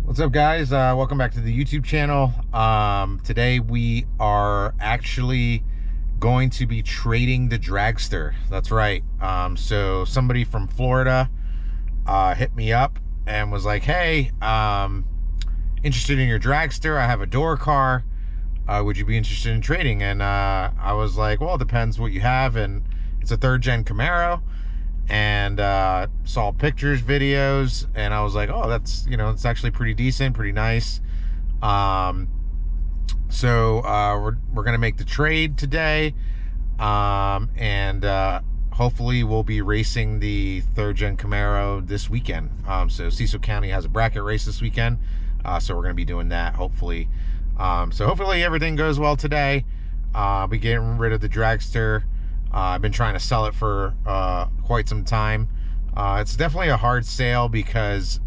What's up, guys? Welcome back to the YouTube channel. Today we are actually going to be trading the dragster. That's right. So somebody from Florida hit me up and was like, hey, interested in your dragster. I have a door car. Would you be interested in trading? And I was like, well, it depends what you have. And it's a third-gen Camaro. And saw pictures, videos, and I was like, oh, that's, it's actually pretty decent, pretty nice. So we're gonna make the trade today, and hopefully we'll be racing the third-gen Camaro this weekend. So Cecil County has a bracket race this weekend, so we're gonna be doing that, hopefully. So hopefully everything goes well today. I'll be getting rid of the dragster. I've been trying to sell it for quite some time. It's definitely a hard sale because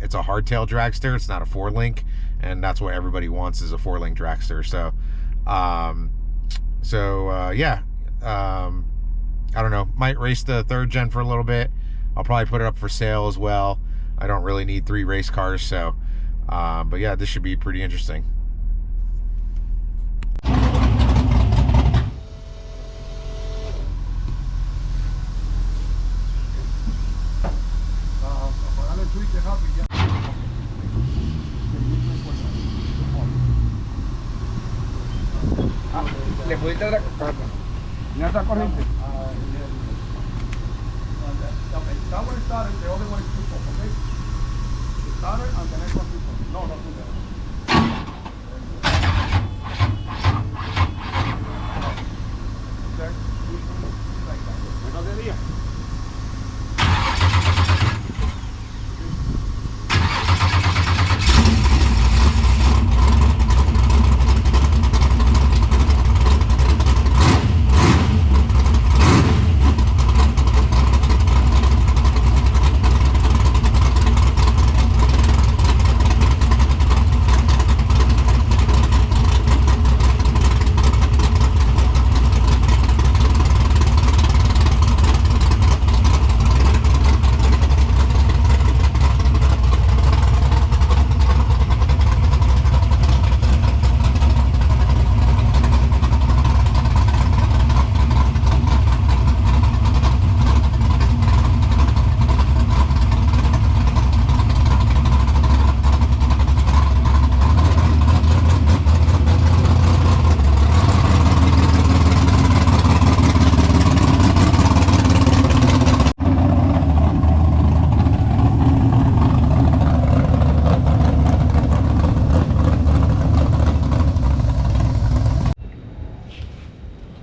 it's a hardtail dragster. It's not a 4-link, and that's what everybody wants, is a 4-link dragster. So, yeah. I don't know. Might race the third gen for a little bit. I'll probably put it up for sale as well. I don't really need 3 race cars, so. But yeah, this should be pretty interesting. ¿Le pudiste dar ¿ya está corriente? That one started, the other one is too soft, okay? It started and the next one too soft. No, not too soft. Okay? Like that. Buenos días.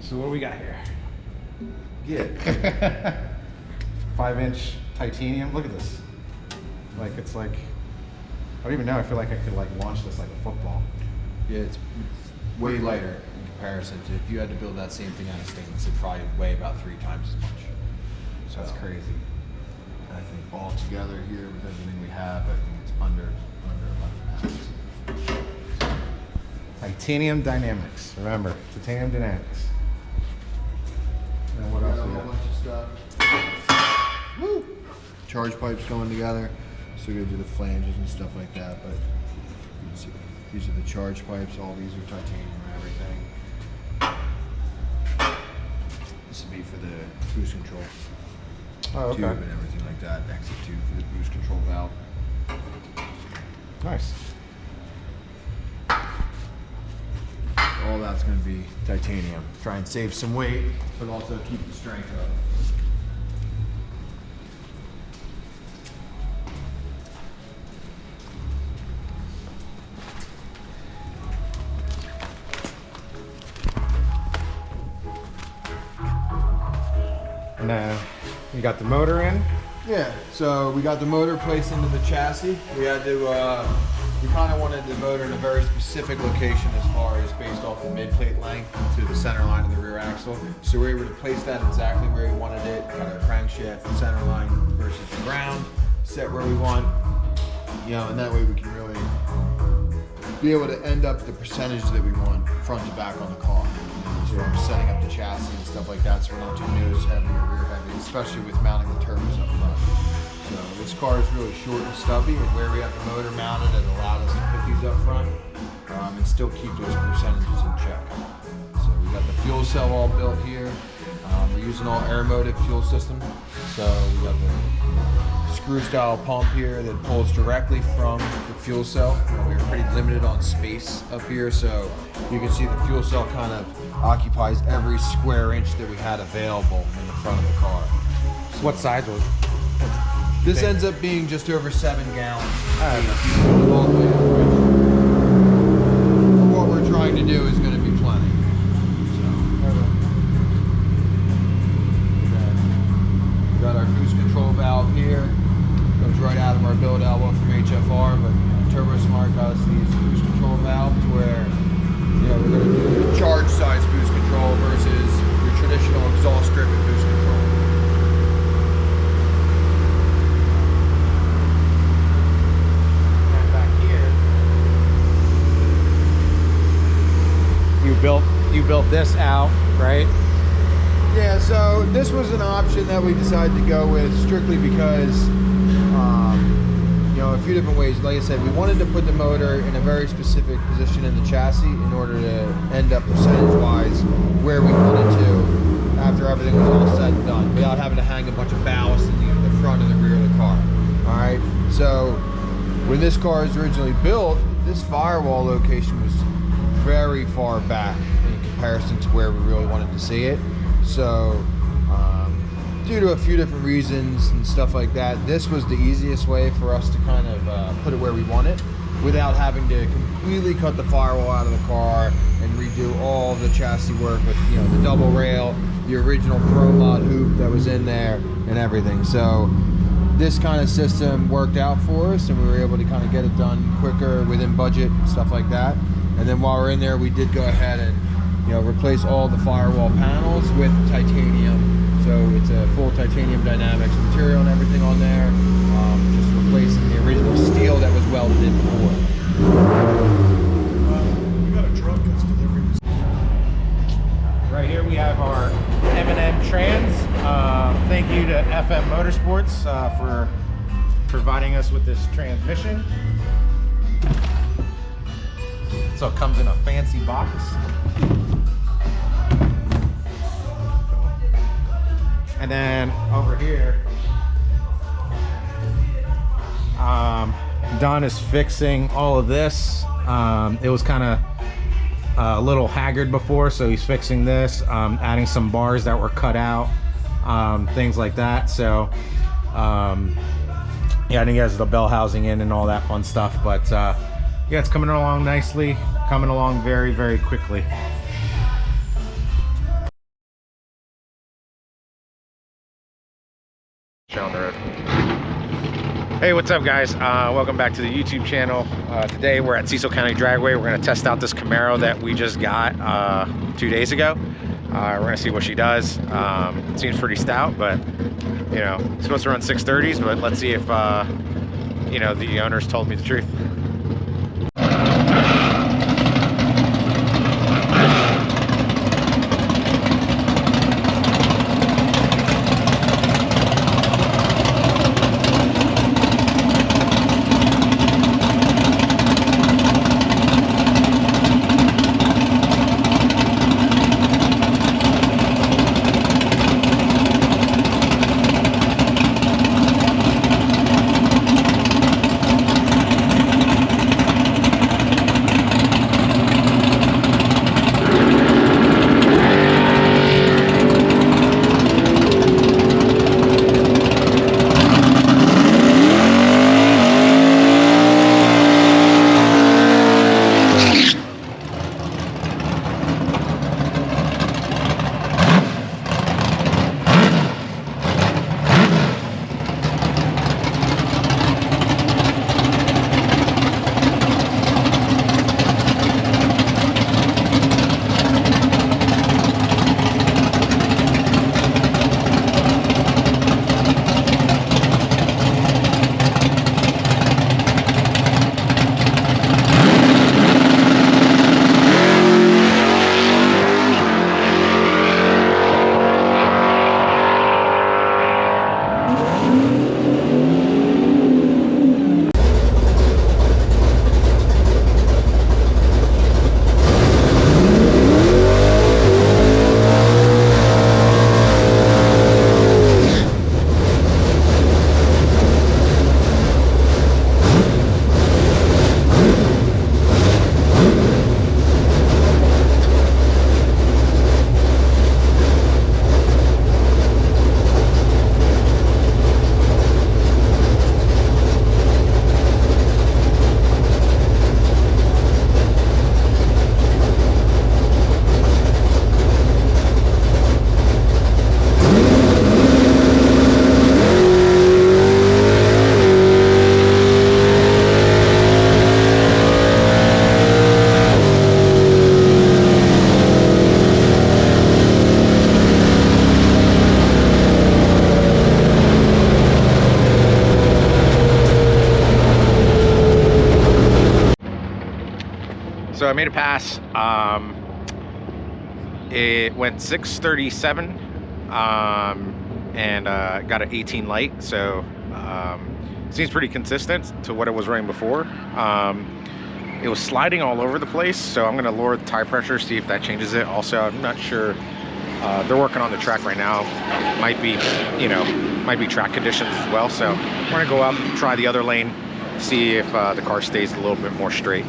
So what do we got here? Yeah. 5-inch titanium. Look at this. It's like, I don't even know. I feel like I could launch this like a football. Yeah, it's way lighter in comparison to if you had to build that same thing out of stainless, it'd probably weigh about 3 times as much. So that's crazy. I think all together here with everything we have, I think it's under 11 pounds. Titanium Dynamics. Remember, Titanium Dynamics. And what else we A got? bunch of stuff. Woo! Charge pipes going together. So we gotta do the flanges and stuff like that, but you can see these are the charge pipes. All these are titanium and everything. This would be for the boost control. Oh, okay. Tube and everything like that. Exit tube for the boost control valve. Nice. All that's going to be titanium. Try and save some weight, but also keep the strength up. And you got the motor in. Yeah, so we got the motor placed into the chassis. We had to, we kind of wanted the motor in a very specific location as far as based off the mid-plate length to the center line of the rear axle. So we were able to place that exactly where we wanted it, kind of crankshaft and center line versus the ground, set where we want, and that way we can really be able to end up the percentage that we want front to back on the car. As far as setting up the chassis and stuff like that, so we're not too nose heavy or rear heavy, especially with mounting the turbos up front. So this car is really short and stubby, and where we have the motor mounted, it allows up front and still keep those percentages in check. So we got the fuel cell all built here. We're using all air-motive fuel system. So we got the screw-style pump here that pulls directly from the fuel cell. We were pretty limited on space up here, so you can see the fuel cell kind of occupies every square inch that we had available in the front of the car. So What size was it? this ends up being just over 7 gallons. Alright. If you fill it all the way up, which for what we're trying to do is going to be plenty. We got our boost control valve here. Comes right out of our build outlook from HFR, but TurboSmart got us these boost control valves where we're going to do a charge size boost control versus your traditional exhaust driven boost control. And back here, you built this out, right? Yeah, so this was an option that we decided to go with strictly because, a few different ways. Like I said, we wanted to put the motor in a very specific position in the chassis in order to end up percentage-wise where we wanted to after everything was all said and done, without having to hang a bunch of ballast in the front and the rear of the car. All right, so when this car was originally built, this firewall location was very far back in comparison to where we really wanted to see it. So due to a few different reasons and stuff like that, this was the easiest way for us to kind of put it where we want it without having to completely cut the firewall out of the car and redo all the chassis work with the double rail, the original Pro Mod hoop that was in there and everything. So this kind of system worked out for us and we were able to kind of get it done quicker within budget and stuff like that. And then while we're in there, we did go ahead and replace all the firewall panels with titanium. So it's a full titanium dynamics material and everything on there. Just replacing the original steel that was welded in before. We got a truck that's delivering. Right here we have our M&M trans. Thank you to FM Motorsports for providing us with this transmission. So it comes in a fancy box. And then over here, Don is fixing all of this. It was kind of a little haggard before, so he's fixing this, adding some bars that were cut out, things like that. So yeah, I think he has the bell housing in and all that fun stuff. But yeah, it's coming along nicely, coming along very, very quickly. On the road. Hey, what's up guys? Welcome back to the YouTube channel. Today we're at Cecil County Dragway. We're going to test out this Camaro that we just got 2 days ago. We're going to see what she does. It seems pretty stout, but it's supposed to run 630s, but let's see if the owners told me the truth. So I made a pass. It went 637 and got an 18 light, so seems pretty consistent to what it was running before. It was sliding all over the place, so I'm going to lower the tire pressure, see if that changes it. Also, I'm not sure. They're working on the track right now. Might be, you know, might be track conditions as well. So we're going to go out and try the other lane, see if the car stays a little bit more straight.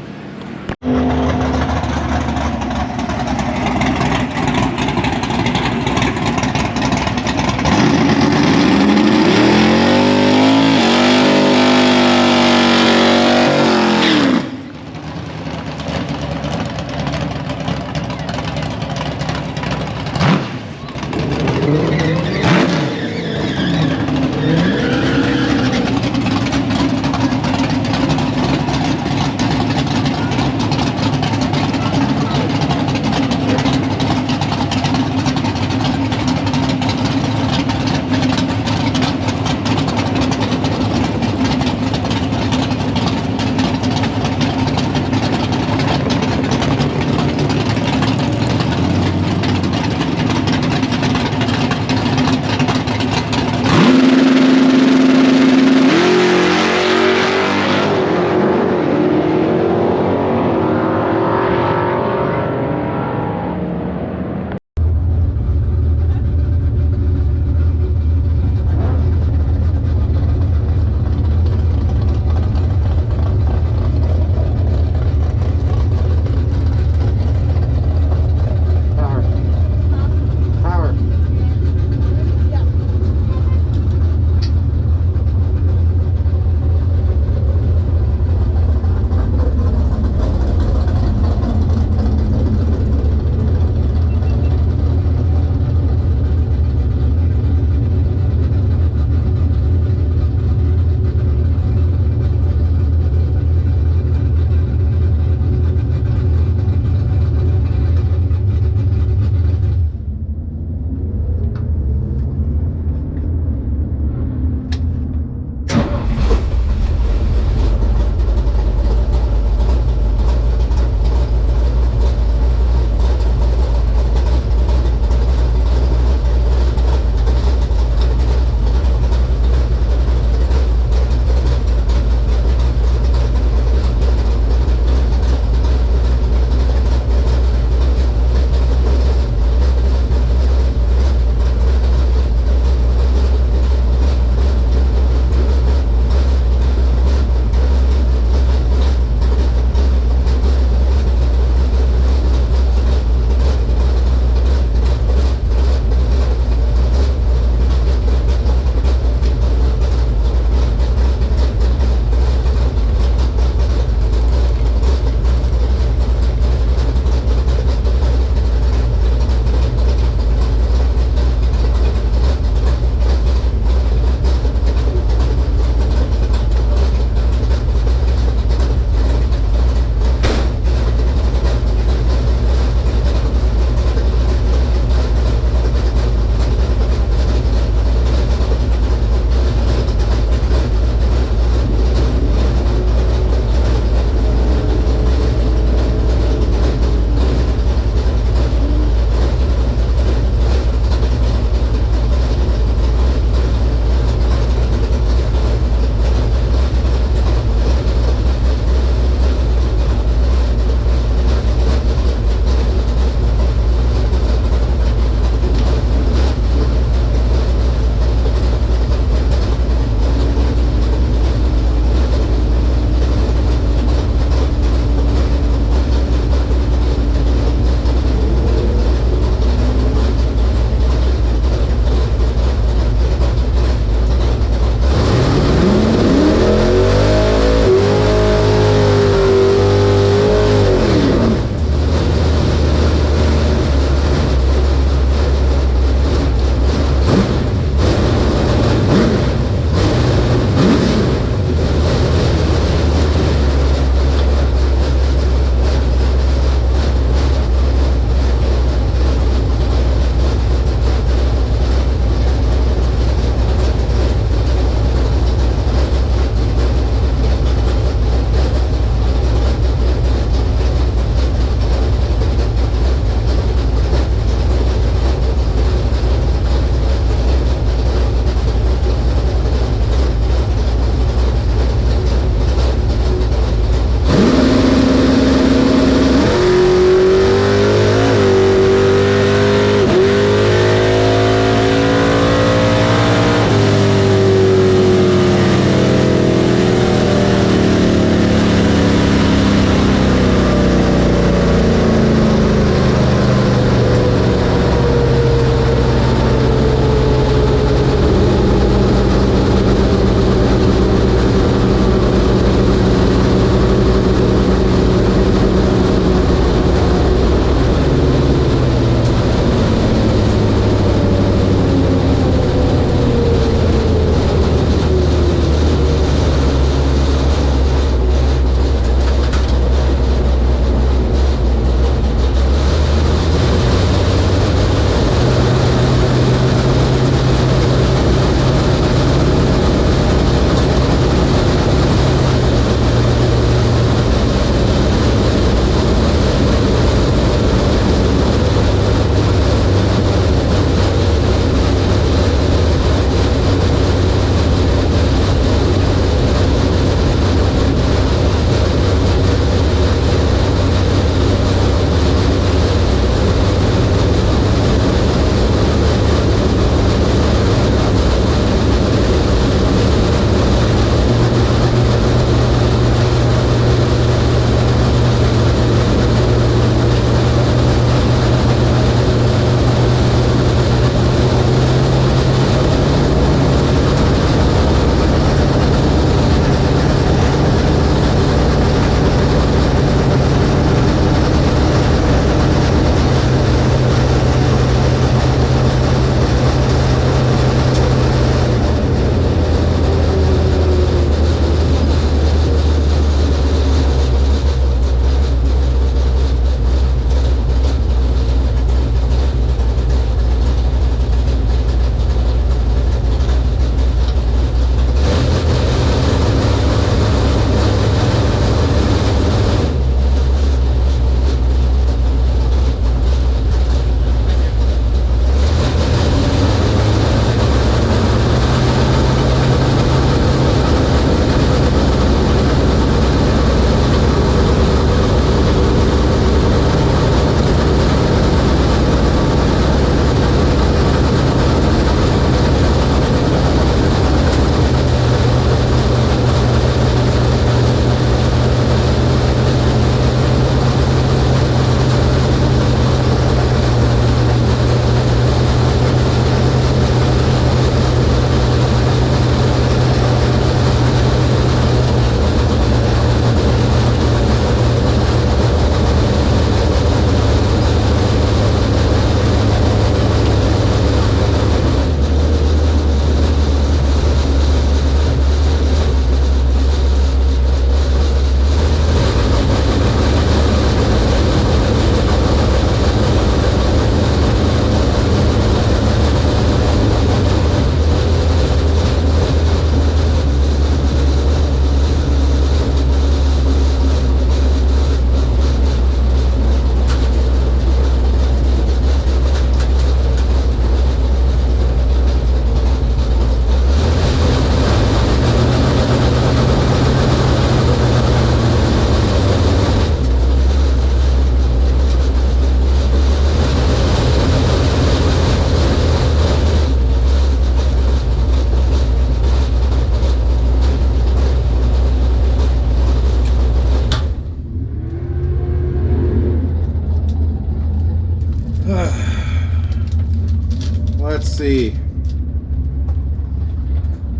see.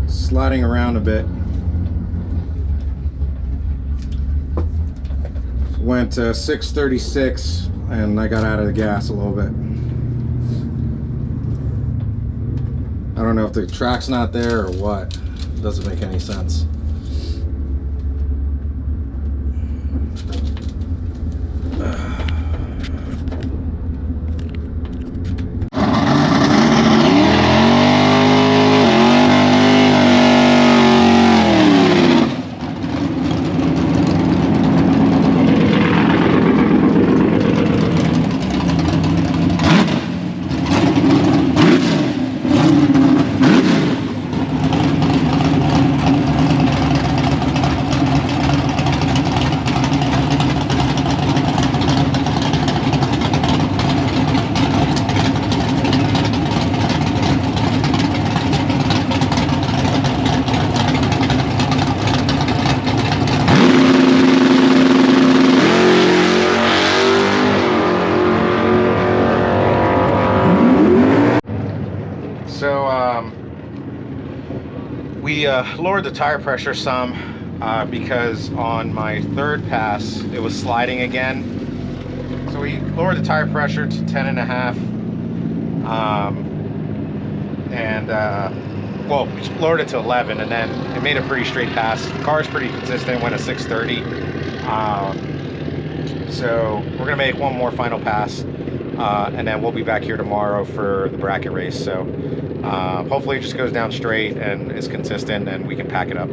Sliding around a bit. Went 636 and I got out of the gas a little bit. I don't know if the track's not there or what. It doesn't make any sense. We lowered the tire pressure some because on my third pass it was sliding again. So we lowered the tire pressure to 10.5, well, we lowered it to 11, and then it made a pretty straight pass. The car's pretty consistent, went at 630. So we're gonna make one more final pass, and then we'll be back here tomorrow for the bracket race. So hopefully it just goes down straight and is consistent and we can pack it up.